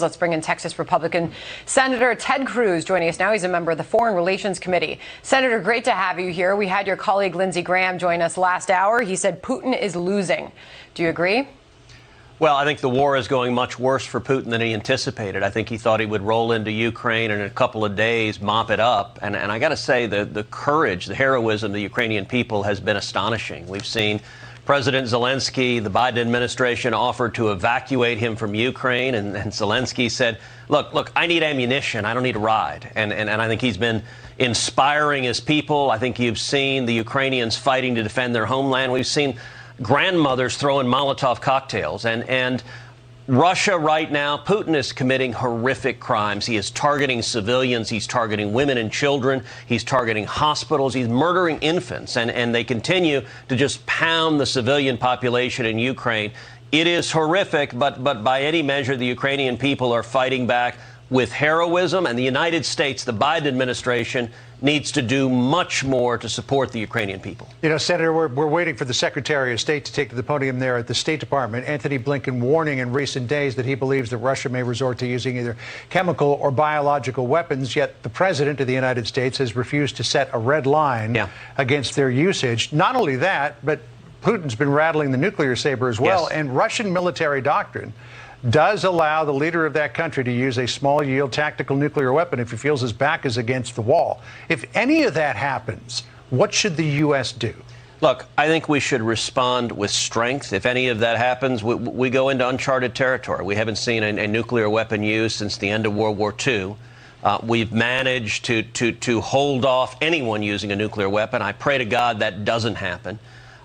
Let's bring in Texas Republican Senator Ted Cruz joining us now. He's a member of the Foreign Relations Committee. Senator, great to have you here. We had your colleague Lindsey Graham join us last hour. He said Putin is losing. Do you agree? Well, I think the war is going much worse for Putin than he anticipated. I think he thought he would roll into Ukraine and in a couple of days mop it up. And I got to say, the courage, the heroism of the Ukrainian people has been astonishing. We've seen President Zelensky, the Biden administration, offered to evacuate him from Ukraine. And Zelensky said, look, I need ammunition. I don't need a ride. And I think he's been inspiring his people. I think you've seen the Ukrainians fighting to defend their homeland. We've seen grandmothers throwing Molotov cocktails. And Russia right now, Putin is committing horrific crimes. He is targeting civilians. He's targeting women and children. He's targeting hospitals. He's murdering infants. And they continue to just pound the civilian population in Ukraine. It is horrific, but by any measure, the Ukrainian people are fighting back with heroism. And the United States, the Biden administration, needs to do much more to support the Ukrainian people. You know, Senator, we're waiting for the Secretary of State to take to the podium there at the State Department. Anthony Blinken warning in recent days that he believes that Russia may resort to using either chemical or biological weapons, yet the President of the United States has refused to set a red line against their usage. Not only that, but Putin's been rattling the nuclear saber as well. Yes. And Russian military doctrine does allow the leader of that country to use a small-yield tactical nuclear weapon if he feels his back is against the wall. If any of that happens, what should the U.S. do? Look, I think we should respond with strength. If any of that happens, we go into uncharted territory. We haven't seen a nuclear weapon used since the end of World War II. We've managed to hold off anyone using a nuclear weapon. I pray to God that doesn't happen.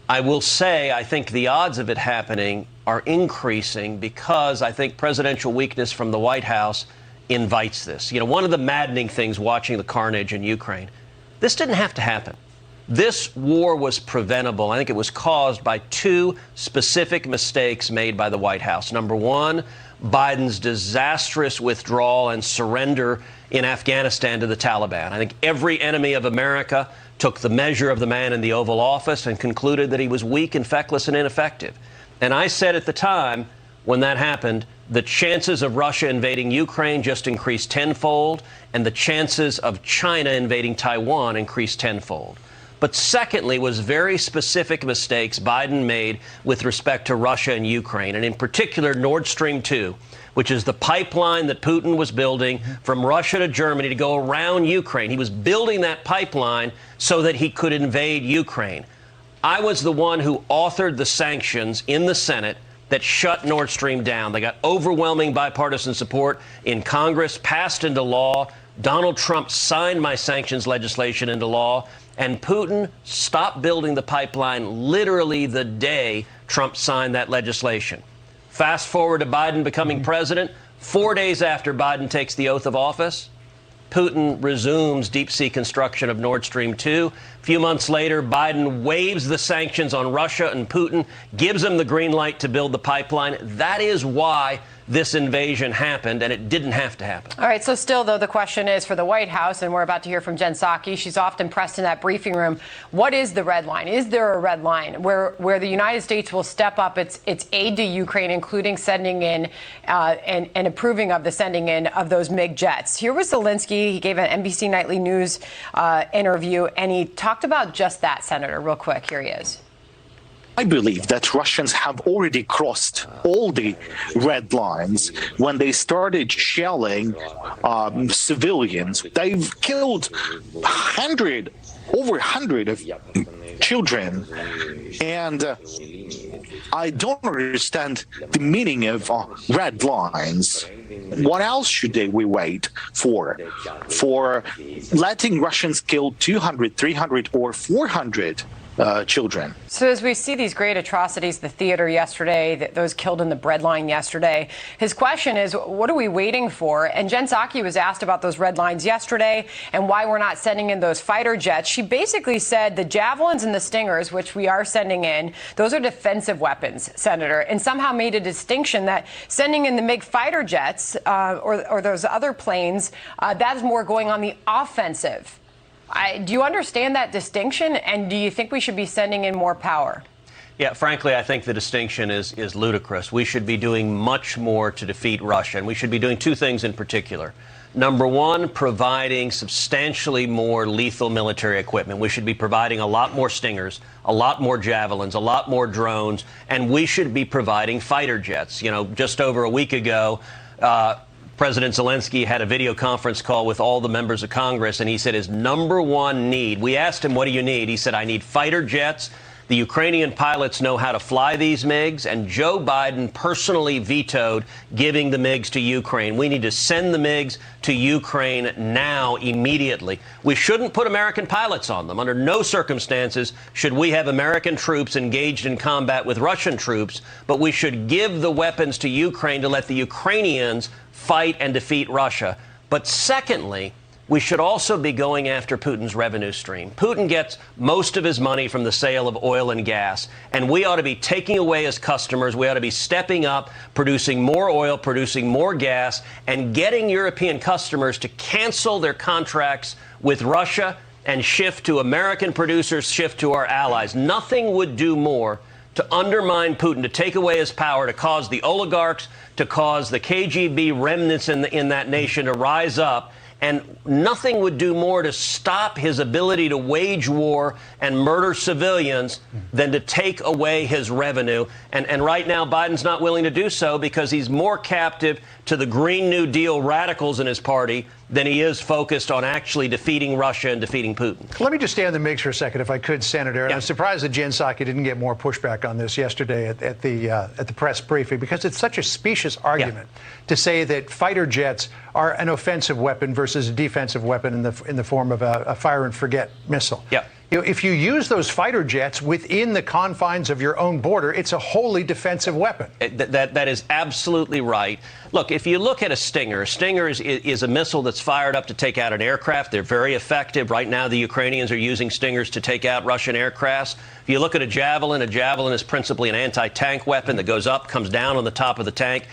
I will say I think the odds of it happening are increasing because I think presidential weakness from the White House invites this. You know, one of the maddening things watching the carnage in Ukraine, this didn't have to happen. This war was preventable. I think it was caused by two specific mistakes made by the White House. Number one, Biden's disastrous withdrawal and surrender in Afghanistan to the Taliban. I think every enemy of America took the measure of the man in the Oval Office and concluded that he was weak and feckless and ineffective. And I said at the time when that happened, the chances of Russia invading Ukraine just increased tenfold, and the chances of China invading Taiwan increased tenfold. But secondly was very specific mistakes Biden made with respect to Russia and Ukraine, and in particular Nord Stream 2, which is the pipeline that Putin was building from Russia to Germany to go around Ukraine. He was building that pipeline so that he could invade Ukraine. I was the one who authored the sanctions in the Senate that shut Nord Stream down. They got overwhelming bipartisan support in Congress, passed into law. Donald Trump signed my sanctions legislation into law, and Putin stopped building the pipeline literally the day Trump signed that legislation. Fast forward to Biden becoming president. 4 days after Biden takes the oath of office, Putin resumes deep-sea construction of Nord Stream 2. A few months later, Biden waives the sanctions on Russia, and Putin gives him the green light to build the pipeline. That is why this invasion happened, and it didn't have to happen. All right, so still, though, the question is for the White House, and we're about to hear from Jen Psaki. She's often pressed in that briefing room. What is the red line? Is there a red line where the United States will step up its aid to Ukraine, including sending in and approving of the sending in of those MiG jets? Here was Zelensky. He gave an NBC Nightly News interview, and he talked about just that, Senator, real quick. Here he is. I believe that Russians have already crossed all the red lines when they started shelling civilians. They've killed over 100 of children. And I don't understand the meaning of red lines. What else should we wait for? For letting Russians kill 200, 300, or 400 children. So as we see these great atrocities, the theater yesterday, those killed in the bread line yesterday, his question is, what are we waiting for? And Jen Psaki was asked about those red lines yesterday and why we're not sending in those fighter jets. She basically said the Javelins and the Stingers, which we are sending in, those are defensive weapons, Senator, and somehow made a distinction that sending in the MiG fighter jets or those other planes, that is more going on the offensive. Do you understand that distinction, and do you think we should be sending in more power? Yeah, frankly, I think the distinction is ludicrous. We should be doing much more to defeat Russia, and we should be doing two things in particular. Number one, providing substantially more lethal military equipment. We should be providing a lot more Stingers, a lot more Javelins, a lot more drones, and we should be providing fighter jets. You know, just over a week ago, President Zelensky had a video conference call with all the members of Congress, and he said his number one need, we asked him, what do you need? He said, I need fighter jets. The Ukrainian pilots know how to fly these MiGs, and Joe Biden personally vetoed giving the MiGs to Ukraine. We need to send the MiGs to Ukraine now, immediately. We shouldn't put American pilots on them. Under no circumstances should we have American troops engaged in combat with Russian troops, but we should give the weapons to Ukraine to let the Ukrainians fight and defeat Russia. But secondly, we should also be going after Putin's revenue stream. Putin gets most of his money from the sale of oil and gas, and we ought to be taking away his customers. We ought to be stepping up, producing more oil, producing more gas, and getting European customers to cancel their contracts with Russia and shift to American producers, shift to our allies. Nothing would do more to undermine Putin, to take away his power, to cause the oligarchs, to cause the KGB remnants in that nation to rise up. And nothing would do more to stop his ability to wage war and murder civilians than to take away his revenue. And right now, Biden's not willing to do so because he's more captive to the Green New Deal radicals in his party than he is focused on actually defeating Russia and defeating Putin. Let me just stay on the MiGs for a second, if I could, Senator. And yeah. I'm surprised that Jen Psaki didn't get more pushback on this yesterday at the press briefing, because it's such a specious argument to say that fighter jets are an offensive weapon versus a defensive weapon in the form of a fire and forget missile. Yeah. You know, if you use those fighter jets within the confines of your own border, it's a wholly defensive weapon. That is absolutely right. Look, if you look at a Stinger is a missile that's fired up to take out an aircraft. They're very effective. Right now, the Ukrainians are using Stingers to take out Russian aircrafts. If you look at a Javelin is principally an anti-tank weapon that goes up, comes down on the top of the tank,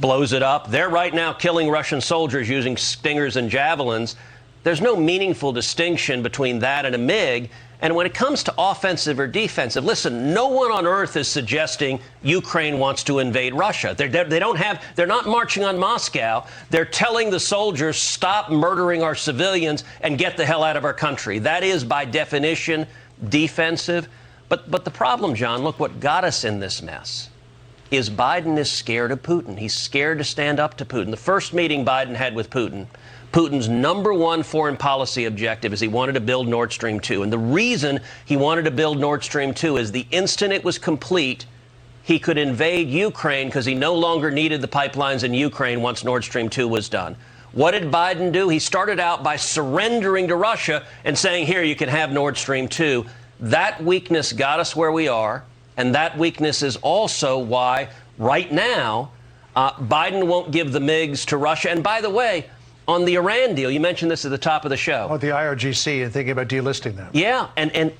blows it up. They're right now killing Russian soldiers using Stingers and Javelins. There's no meaningful distinction between that and a MiG. And when it comes to offensive or defensive, listen, no one on earth is suggesting Ukraine wants to invade Russia. They're not marching on Moscow. They're telling the soldiers, stop murdering our civilians and get the hell out of our country. That is, by definition, defensive. But the problem, John, look, what got us in this mess is Biden is scared of Putin. He's scared to stand up to Putin. The first meeting Biden had with Putin's number one foreign policy objective is he wanted to build Nord Stream 2. And the reason he wanted to build Nord Stream 2 is the instant it was complete, he could invade Ukraine because he no longer needed the pipelines in Ukraine once Nord Stream 2 was done. What did Biden do? He started out by surrendering to Russia and saying, here, you can have Nord Stream 2. That weakness got us where we are. And that weakness is also why right now Biden won't give the MiGs to Russia. And by the way, on the Iran deal, you mentioned this at the top of the show. Oh, the IRGC and thinking about delisting them. Yeah, and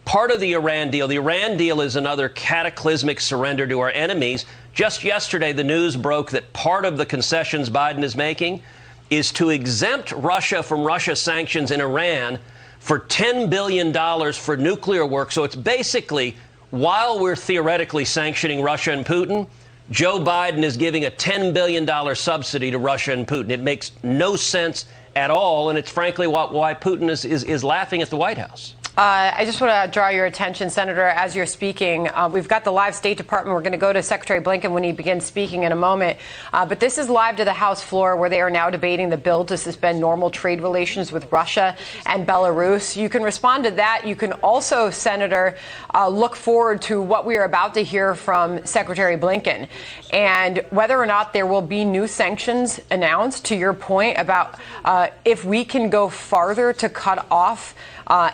part of the Iran deal is another cataclysmic surrender to our enemies. Just yesterday, the news broke that part of the concessions Biden is making is to exempt Russia from Russia sanctions in Iran for $10 billion for nuclear work. So it's basically, while we're theoretically sanctioning Russia and Putin, Joe Biden is giving a $10 billion subsidy to Russia and Putin. It makes no sense at all, and it's frankly why Putin is laughing at the White House. I just want to draw your attention, Senator, as you're speaking. We've got the live State Department. We're going to go to Secretary Blinken when he begins speaking in a moment. But this is live to the House floor, where they are now debating the bill to suspend normal trade relations with Russia and Belarus. You can respond to that. You can also, Senator, look forward to what we are about to hear from Secretary Blinken and whether or not there will be new sanctions announced, to your point about if we can go farther to cut off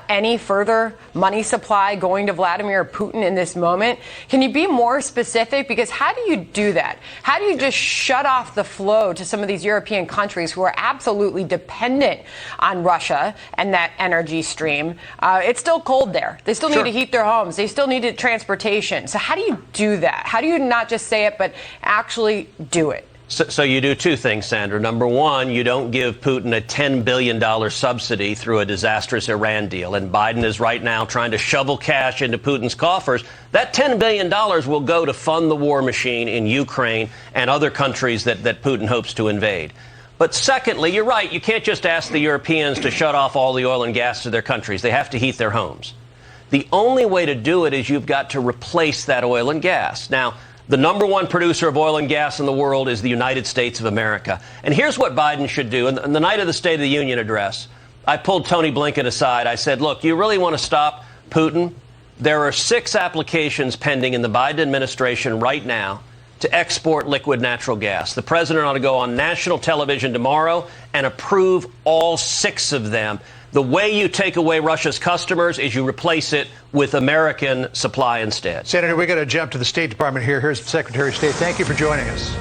any further money supply going to Vladimir Putin in this moment. Can you be more specific? Because how do you do that? How do you just shut off the flow to some of these European countries who are absolutely dependent on Russia and that energy stream? It's still cold there. They still need to heat their homes. They still need transportation. So how do you do that? How do you not just say it, but actually do it? So you do two things, Sandra. Number one, you don't give Putin a $10 billion subsidy through a disastrous Iran deal. And Biden is right now trying to shovel cash into Putin's coffers. That $10 billion will go to fund the war machine in Ukraine and other countries that Putin hopes to invade. But secondly, you're right. You can't just ask the Europeans to shut off all the oil and gas to their countries. They have to heat their homes. The only way to do it is you've got to replace that oil and gas. Now, the number one producer of oil and gas in the world is the United States of America. And here's what Biden should do. On the night of the State of the Union address, I pulled Tony Blinken aside. I said, look, you really want to stop Putin? There are 6 applications pending in the Biden administration right now to export liquid natural gas. The president ought to go on national television tomorrow and approve all 6 of them. The way you take away Russia's customers is you replace it with American supply instead. Senator, we're going to jump to the State Department here. Here's the Secretary of State. Thank you for joining us.